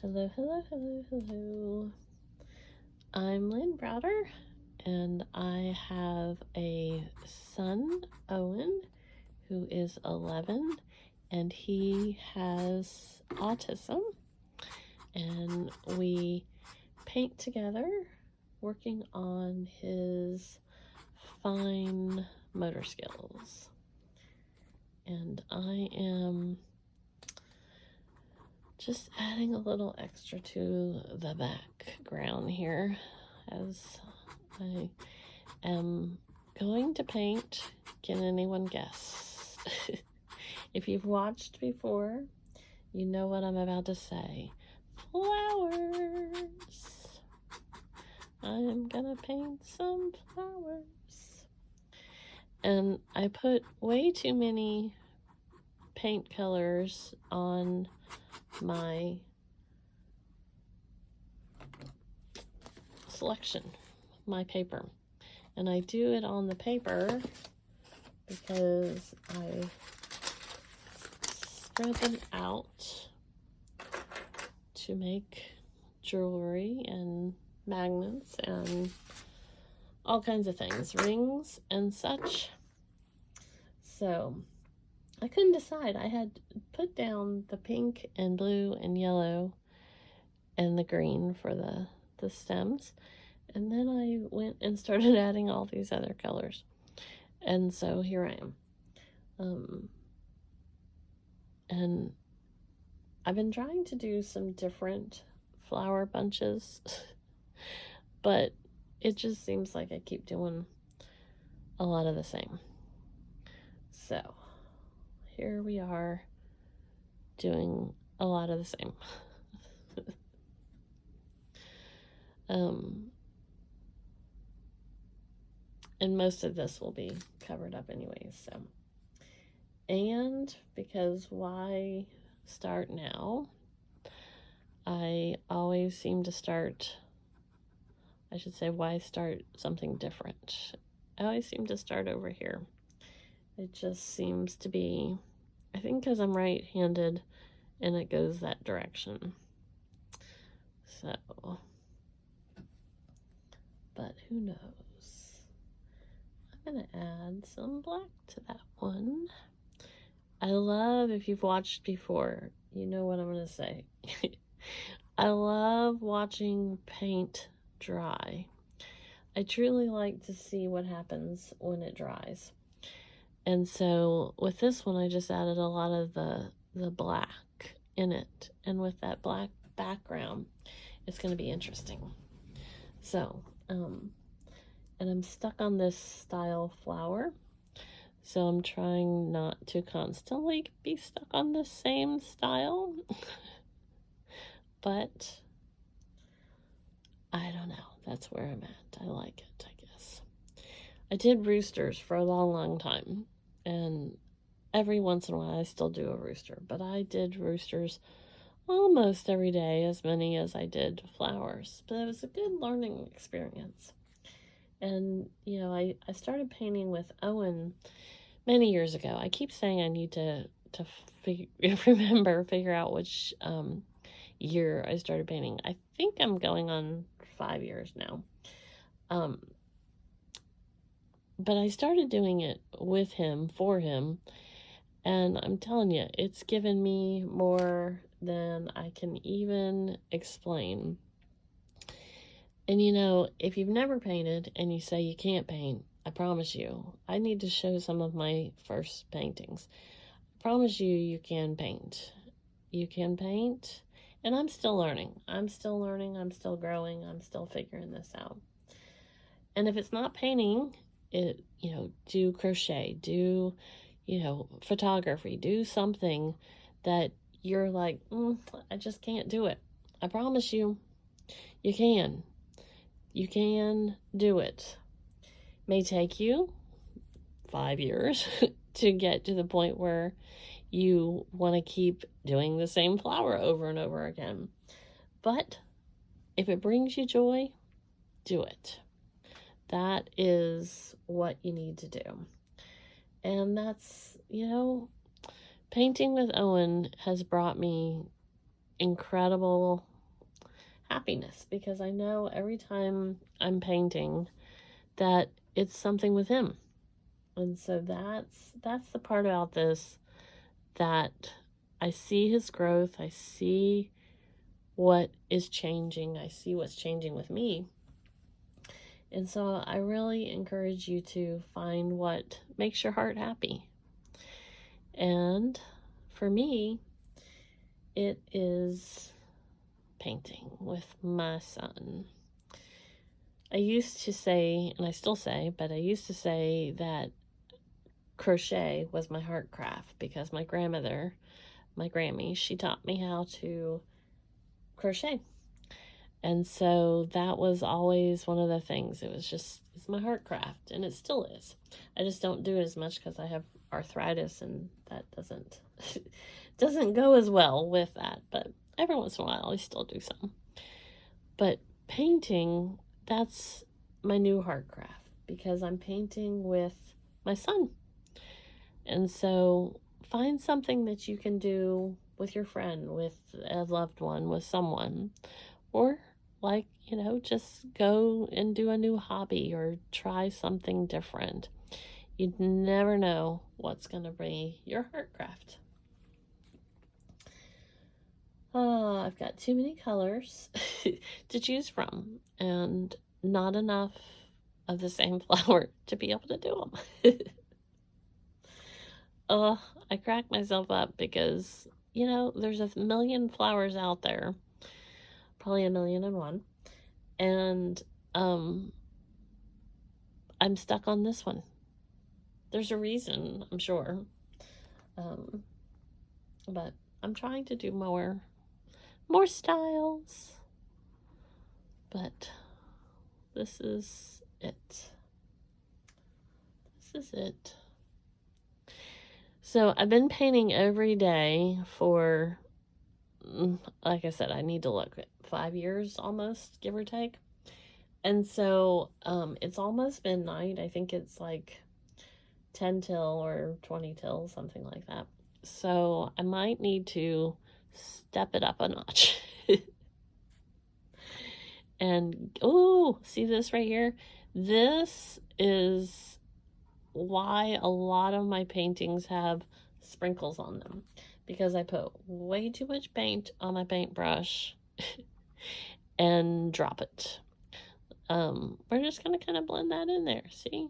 Hello, hello, hello, hello. I'm Lynn Browder, and I have a son, Owen, who is 11, and he has autism. And we paint together, working on his fine motor skills. And I am just adding a little extra to the background here as I am going to paint. Can anyone guess? If you've watched before, you know what I'm about to say. Flowers. I'm gonna paint some flowers. And I put way too many paint colors on my selection, my paper. And I do it on the paper because I spread them out to make jewelry and magnets and all kinds of things, rings and such. So I couldn't decide. I had put down the pink and blue and yellow and the green for the stems. And then I went and started adding all these other colors. And so here I am. And I've been trying to do some different flower bunches, but it just seems like I keep doing a lot of the same. So here we are doing a lot of the same. And most of this will be covered up anyways, so. And because why start now? I always seem to start, I should say, why start something different? I always seem to start over here. It just seems to be, I think because I'm right-handed and it goes that direction. So, but who knows? I'm gonna add some black to that one. I love, if you've watched before, you know what I'm gonna say. I love watching paint dry. I truly like to see what happens when it dries. And so with this one, I just added a lot of the black in it. And with that black background, it's going to be interesting. So, and I'm stuck on this style flower. So I'm trying not to constantly be stuck on the same style. But I don't know. That's where I'm at. I like it, I guess. I did roosters for a long, long time. And every once in a while I still do a rooster. But I did roosters almost every day, as many as I did flowers. But it was a good learning experience. And, you know, I started painting with Owen many years ago. I keep saying I need to figure out which year I started painting. I think I'm going on 5 years now. But I started doing it with him, for him, and I'm telling you, it's given me more than I can even explain. And you know, if you've never painted and you say you can't paint, I promise you, I need to show some of my first paintings. I promise you, you can paint. You can paint, and I'm still learning. I'm still learning, I'm still growing, I'm still figuring this out. And if it's not painting, do crochet, do, photography, do something that you're like, I just can't do it. I promise you, you can. You can do it. May take you 5 years to get to the point where you want to keep doing the same flower over and over again. But if it brings you joy, do it. That is what you need to do. And that's, painting with Owen has brought me incredible happiness, because I know every time I'm painting that it's something with him. And so that's the part about this, that I see his growth, I see what is changing, I see what's changing with me. And so I really encourage you to find what makes your heart happy. And for me, it is painting with my son. I used to say, and I still say, but I used to say that crochet was my heart craft, because my grandmother, my Grammy, she taught me how to crochet. And so that was always one of the things. It was just, it's my heart craft, and it still is. I just don't do it as much because I have arthritis, and that doesn't go as well with that. But every once in a while, I still do some. But painting, that's my new heart craft, because I'm painting with my son. And so find something that you can do with your friend, with a loved one, with someone, or like, just go and do a new hobby or try something different. You'd never know what's going to be your heart craft. Oh, I've got too many colors to choose from, and not enough of the same flower to be able to do them. I crack myself up because, there's a million flowers out there, probably 1,000,001, and I'm stuck on this one. There's a reason, I'm sure, but I'm trying to do more styles, but this is it. This is it. So I've been painting every day for, like I said, I need to look at 5 years almost, give or take. And so it's almost midnight. I think it's like 10 till or 20 till, something like that. So I might need to step it up a notch. And, oh, see this right here? This is why a lot of my paintings have sprinkles on them, because I put way too much paint on my paintbrush and drop it. We're just going to kind of blend that in there, see?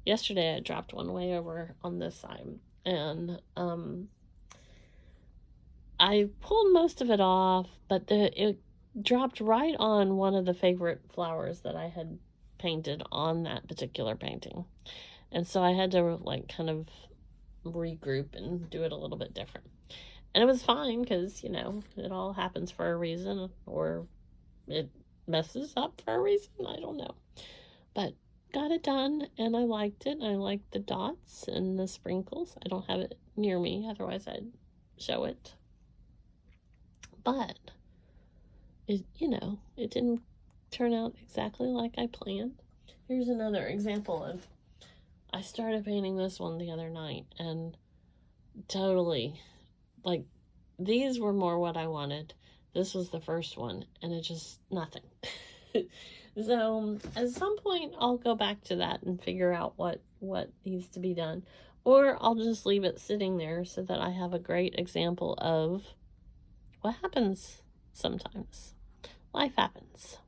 Yesterday I dropped one way over on this side, and I pulled most of it off, but it dropped right on one of the favorite flowers that I had painted on that particular painting. And so I had to kind of regroup and do it a little bit different. And it was fine, because, it all happens for a reason, or it messes up for a reason. I don't know. But got it done, and I liked it. I liked the dots and the sprinkles. I don't have it near me, otherwise I'd show it. But it didn't turn out exactly like I planned. Here's another example of, I started painting this one the other night, and totally, these were more what I wanted. This was the first one, and it just, nothing. So at some point I'll go back to that and figure out what needs to be done, or I'll just leave it sitting there so that I have a great example of what happens sometimes. Life happens.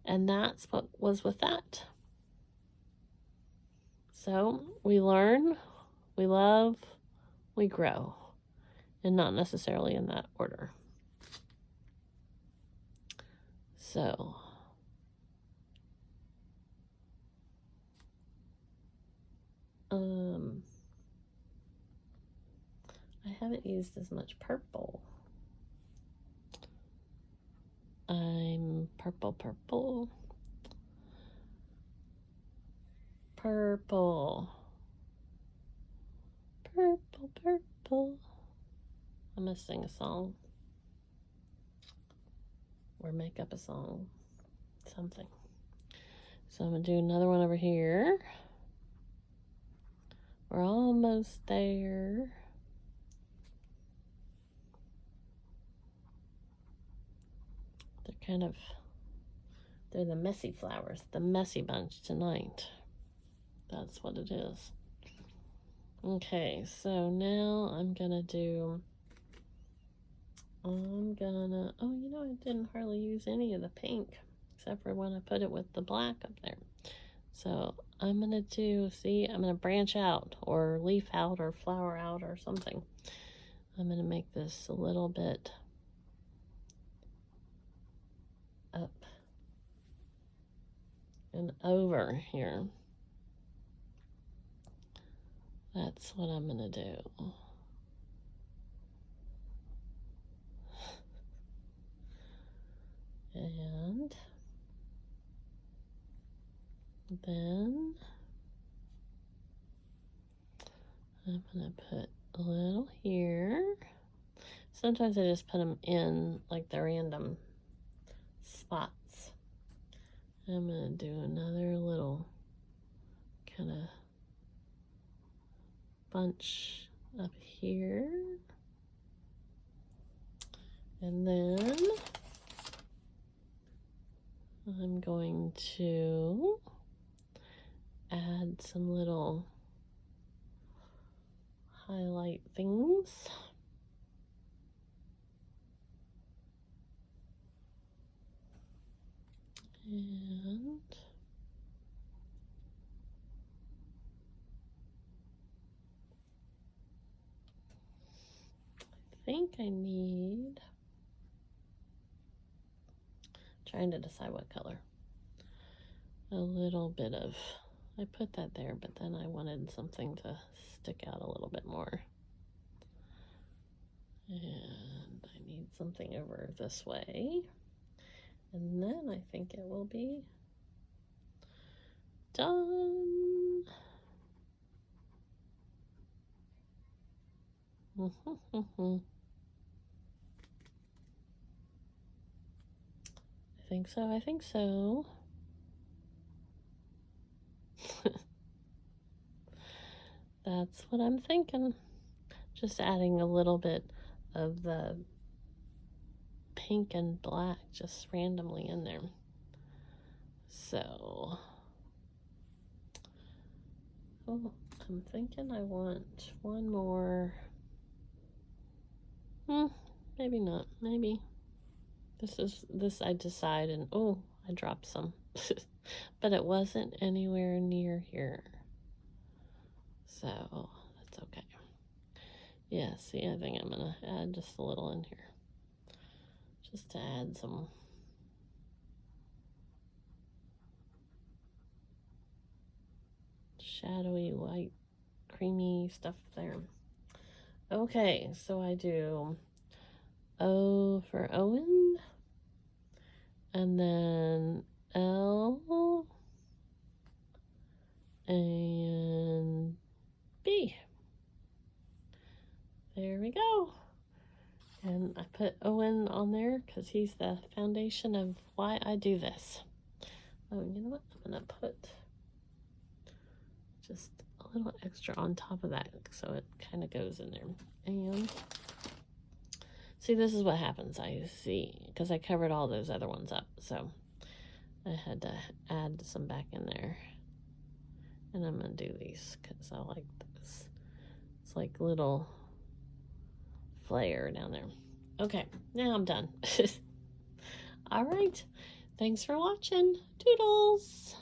And that's what was with that. So we learn, we love, we grow, and not necessarily in that order. So I haven't used as much purple. I'm purple. I'm gonna sing a song or make up a song, something. So I'm gonna do another one over here. We're almost there. they're the messy flowers, the messy bunch tonight. That's what it is. Okay, so now I didn't hardly use any of the pink except for when I put it with the black up there. So I'm gonna branch out or leaf out or flower out or something. I'm gonna make this a little bit up and over here. That's what I'm gonna do. And then I'm gonna put a little here. Sometimes I just put them in like the random spots. I'm gonna do another little kind of bunch up here. And then I'm going to add some little highlight things. And I think I need, trying to decide what color. A little bit of, I put that there, but then I wanted something to stick out a little bit more. And I need something over this way. And then I think it will be done. I think so. That's what I'm thinking. Just adding a little bit of the pink and black just randomly in there. So, I'm thinking I want one more. Maybe not. Maybe. This I decide, and I dropped some. But it wasn't anywhere near here. So, that's okay. Yeah, see, I think I'm going to add just a little in here. Just to add some shadowy, white, creamy stuff there. Okay, so I do O for Owen, and then L, and B. There we go. And I put Owen on there because he's the foundation of why I do this. Oh, you know what? I'm going to put just a little extra on top of that so it kind of goes in there. And see, this is what happens. I see, because I covered all those other ones up. So I had to add some back in there. And I'm going to do these because I like this. It's like little flare down there. Okay, now I'm done. All right. Thanks for watching. Doodles.